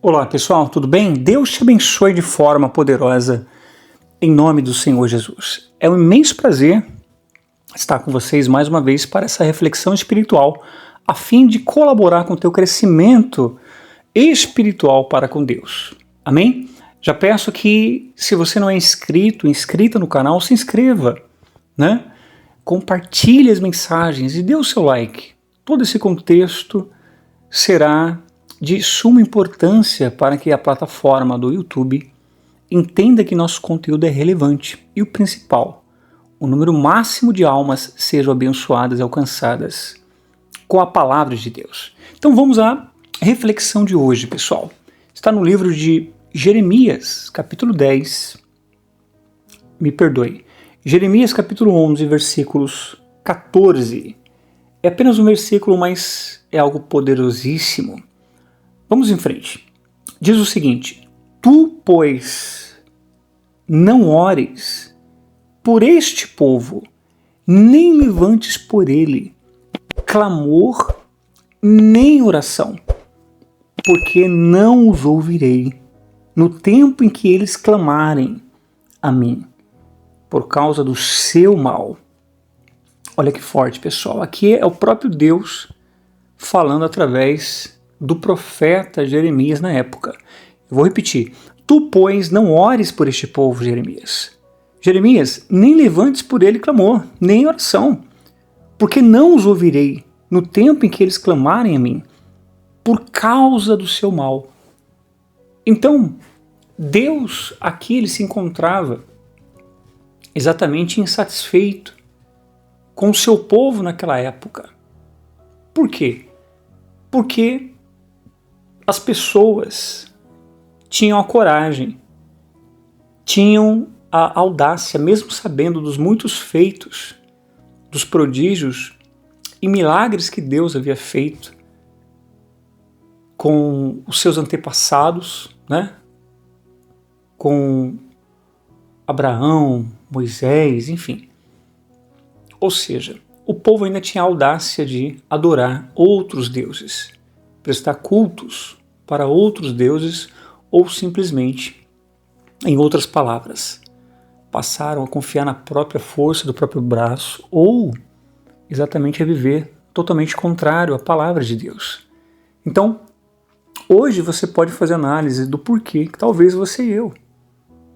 Olá pessoal, tudo bem? Deus te abençoe de forma poderosa, em nome do Senhor Jesus. É um imenso prazer estar com vocês mais uma vez para essa reflexão espiritual, a fim de colaborar com o teu crescimento espiritual para com Deus. Amém? Já peço que, se você não é inscrita no canal, se inscreva, né? Compartilhe as mensagens e dê o seu like. Todo esse contexto será de suma importância para que a plataforma do YouTube entenda que nosso conteúdo é relevante e o principal, o número máximo de almas sejam abençoadas e alcançadas com a palavra de Deus. Então vamos à reflexão de hoje, pessoal. Está no livro de Jeremias, capítulo 10, Jeremias capítulo 11, versículos 14. É apenas um versículo, mas é algo poderosíssimo. Vamos em frente. Diz o seguinte: Tu, pois, não ores por este povo, nem levantes por ele clamor, nem oração, porque não os ouvirei no tempo em que eles clamarem a mim, por causa do seu mal. Olha que forte, pessoal. Aqui é o próprio Deus falando através do profeta Jeremias na época. Eu vou repetir. Tu, pois, não ores por este povo, Jeremias. Jeremias, nem levantes por ele clamor, nem oração, porque não os ouvirei no tempo em que eles clamarem a mim, por causa do seu mal. Então, Deus aqui ele se encontrava exatamente insatisfeito com o seu povo naquela época. Por quê? Porque as pessoas tinham a coragem, tinham a audácia, mesmo sabendo dos muitos feitos, dos prodígios e milagres que Deus havia feito com os seus antepassados, né? Com Abraão, Moisés, enfim. Ou seja, o povo ainda tinha a audácia de adorar outros deuses, prestar cultos para outros deuses ou simplesmente, em outras palavras, passaram a confiar na própria força do próprio braço ou exatamente a viver totalmente contrário à palavra de Deus. Então, hoje você pode fazer análise do porquê que talvez você e eu,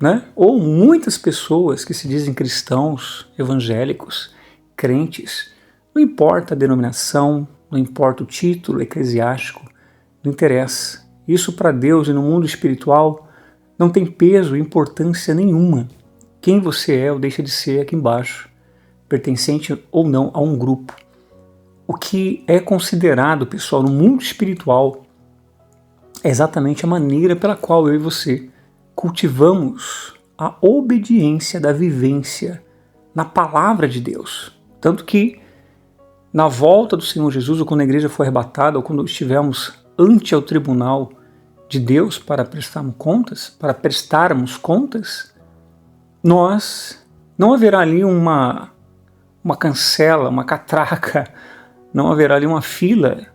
né? Ou muitas pessoas que se dizem cristãos, evangélicos, crentes, não importa a denominação, não importa o título eclesiástico, não interessa. Isso para Deus e no mundo espiritual não tem peso e importância nenhuma. Quem você é ou deixa de ser aqui embaixo, pertencente ou não a um grupo. O que é considerado, pessoal, no mundo espiritual é exatamente a maneira pela qual eu e você cultivamos a obediência da vivência na palavra de Deus. Tanto que na volta do Senhor Jesus, ou quando a igreja foi arrebatada, ou quando estivermos ante ao tribunal de Deus para prestarmos contas, não haverá ali uma cancela, uma catraca, não haverá ali uma fila.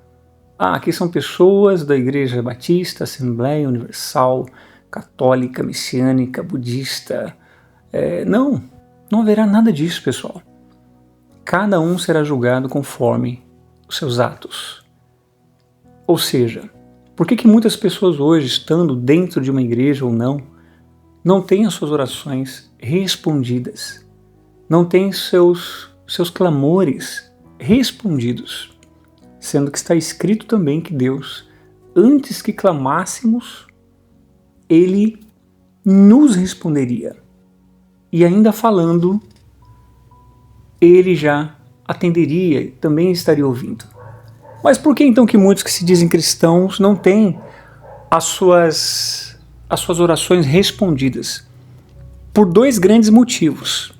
Aqui são pessoas da Igreja Batista, Assembleia Universal, Católica, Messiânica, Budista. Não haverá nada disso, pessoal. Cada um será julgado conforme os seus atos. Ou seja, por que muitas pessoas hoje, estando dentro de uma igreja ou não têm as suas orações respondidas, não têm seus clamores respondidos, sendo que está escrito também que Deus, antes que clamássemos, Ele nos responderia. E ainda falando, Ele já atenderia, também estaria ouvindo. Mas por que então que muitos que se dizem cristãos não têm as suas orações respondidas? Por dois grandes motivos.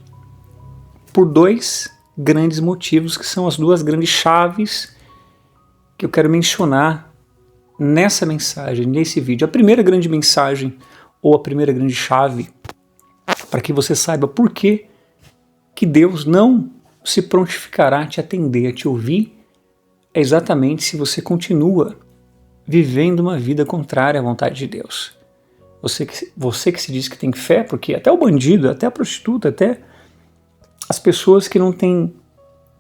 Que são as duas grandes chaves que eu quero mencionar nessa mensagem, nesse vídeo. A primeira grande mensagem, ou a primeira grande chave, para que você saiba por que Deus não se prontificará a te atender, a te ouvir, é exatamente se você continua vivendo uma vida contrária à vontade de Deus. Você que se diz que tem fé, porque até o bandido, até a prostituta, até as pessoas que não têm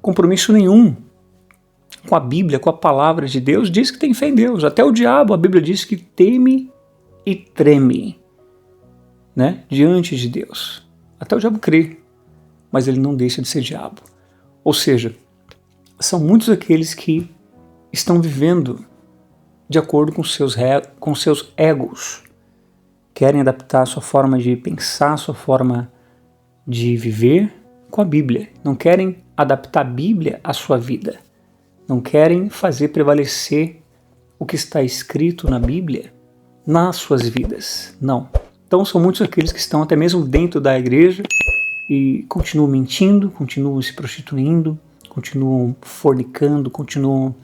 compromisso nenhum com a Bíblia, com a palavra de Deus, diz que tem fé em Deus. Até o diabo, a Bíblia diz que teme e treme, né, diante de Deus. Até o diabo crê, mas ele não deixa de ser diabo. Ou seja, são muitos aqueles que estão vivendo de acordo com seus egos, querem adaptar a sua forma de pensar, a sua forma de viver com a Bíblia. Não querem adaptar a Bíblia à sua vida. Não querem fazer prevalecer o que está escrito na Bíblia nas suas vidas. Não. Então são muitos aqueles que estão até mesmo dentro da igreja e continuam mentindo, continuam se prostituindo, continuam fornicando, continuam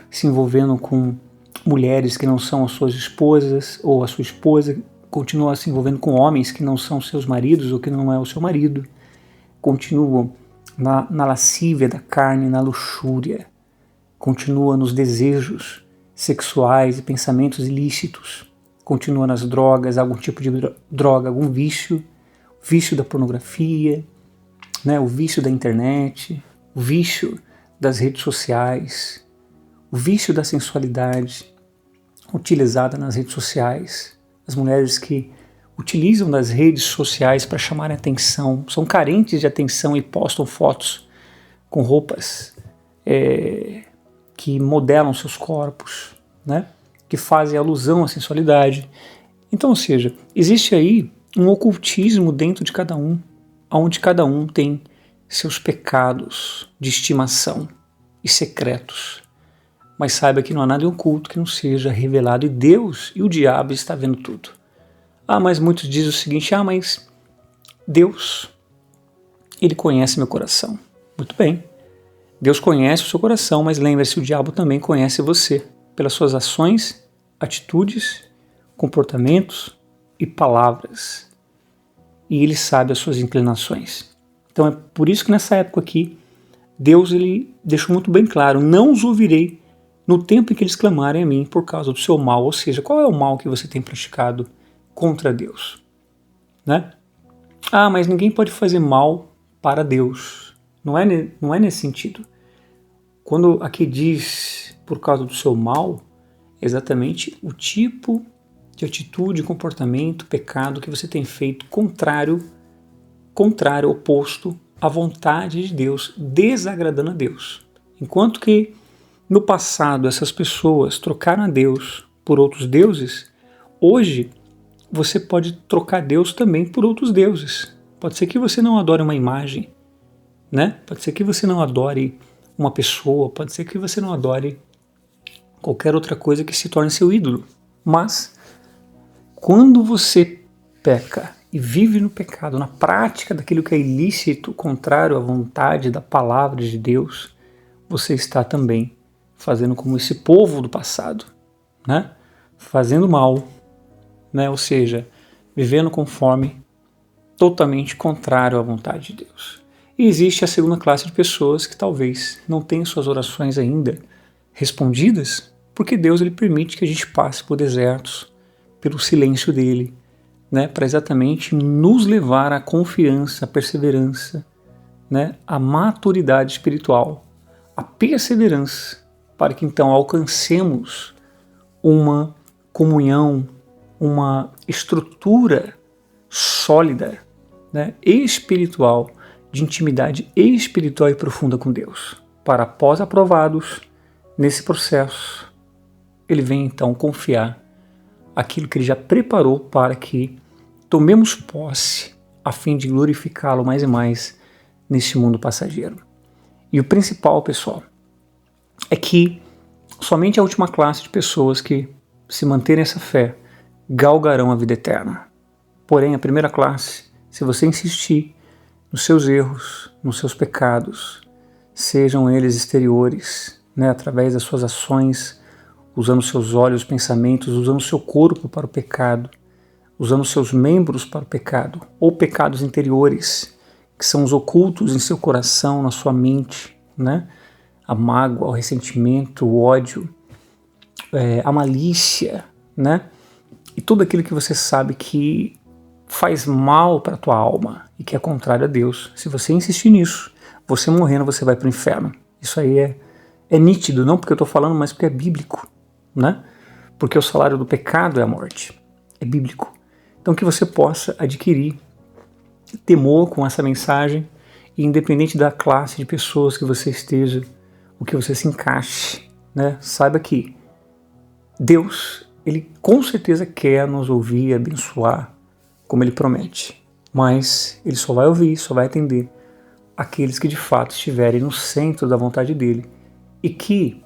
se envolvendo com mulheres que não são as suas esposas, ou a sua esposa continua se envolvendo com homens que não são seus maridos ou que não é o seu marido, continuam na lascívia da carne, na luxúria, continua nos desejos sexuais e pensamentos ilícitos, continua nas drogas, algum tipo de droga, algum vício, o vício da pornografia, né, o vício da internet, o vício das redes sociais, o vício da sensualidade utilizada nas redes sociais, as mulheres que utilizam das redes sociais para chamarem atenção, são carentes de atenção e postam fotos com roupas que modelam seus corpos, né? Que fazem alusão à sensualidade. Então, ou seja, existe aí um ocultismo dentro de cada um, onde cada um tem seus pecados de estimação e secretos. Mas saiba que não há nada oculto que não seja revelado, e Deus e o diabo está vendo tudo. Mas muitos dizem o seguinte: mas Deus, Ele conhece meu coração. Muito bem, Deus conhece o seu coração, mas lembre-se, o diabo também conhece você, pelas suas ações, atitudes, comportamentos e palavras. E Ele sabe as suas inclinações. Então é por isso que nessa época aqui, Deus ele deixou muito bem claro: não os ouvirei no tempo em que eles clamarem a mim por causa do seu mal. Ou seja, qual é o mal que você tem praticado contra Deus? Né? Mas ninguém pode fazer mal para Deus. Não é nesse sentido. Quando aqui diz por causa do seu mal, é exatamente o tipo de atitude, comportamento, pecado que você tem feito contrário, oposto à vontade de Deus, desagradando a Deus. Enquanto que no passado essas pessoas trocaram a Deus por outros deuses, hoje você pode trocar Deus também por outros deuses. Pode ser que você não adore uma imagem, né? Pode ser que você não adore uma pessoa, pode ser que você não adore qualquer outra coisa que se torne seu ídolo. Mas quando você peca e vive no pecado, na prática daquilo que é ilícito, contrário à vontade da palavra de Deus, você está também fazendo como esse povo do passado, né? Fazendo mal, né? Ou seja, vivendo conforme totalmente contrário à vontade de Deus. E existe a segunda classe de pessoas que talvez não tenham suas orações ainda respondidas, porque Deus ele permite que a gente passe por desertos, pelo silêncio dele, né? Para exatamente nos levar à confiança, à perseverança, né? À maturidade espiritual, à perseverança, para que então alcancemos uma comunhão, uma estrutura sólida, né, espiritual, de intimidade espiritual e profunda com Deus. Para após aprovados nesse processo, ele vem então confiar aquilo que ele já preparou para que tomemos posse a fim de glorificá-lo mais e mais neste mundo passageiro. E o principal, pessoal, é que somente a última classe de pessoas que se manterem essa fé galgarão a vida eterna. Porém, a primeira classe, se você insistir nos seus erros, nos seus pecados, sejam eles exteriores, né, através das suas ações, usando seus olhos, pensamentos, usando seu corpo para o pecado, usando seus membros para o pecado, ou pecados interiores, que são os ocultos em seu coração, na sua mente, né? A mágoa, o ressentimento, o ódio, a malícia, né? E tudo aquilo que você sabe que faz mal para a tua alma e que é contrário a Deus. Se você insistir nisso, você morrendo, você vai para o inferno. Isso aí é nítido, não porque eu estou falando, mas porque é bíblico, né? Porque o salário do pecado é a morte. É bíblico. Então que você possa adquirir temor com essa mensagem e independente da classe de pessoas que você esteja, o que você se encaixe, né? Saiba que Deus, Ele com certeza quer nos ouvir e abençoar como Ele promete, mas Ele só vai ouvir, só vai atender aqueles que de fato estiverem no centro da vontade dEle e que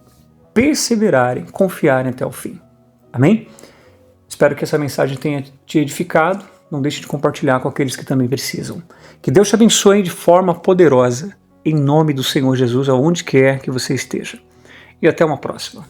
perseverarem, confiarem até o fim. Amém? Espero que essa mensagem tenha te edificado. Não deixe de compartilhar com aqueles que também precisam. Que Deus te abençoe de forma poderosa, em nome do Senhor Jesus, aonde quer que você esteja. E até uma próxima.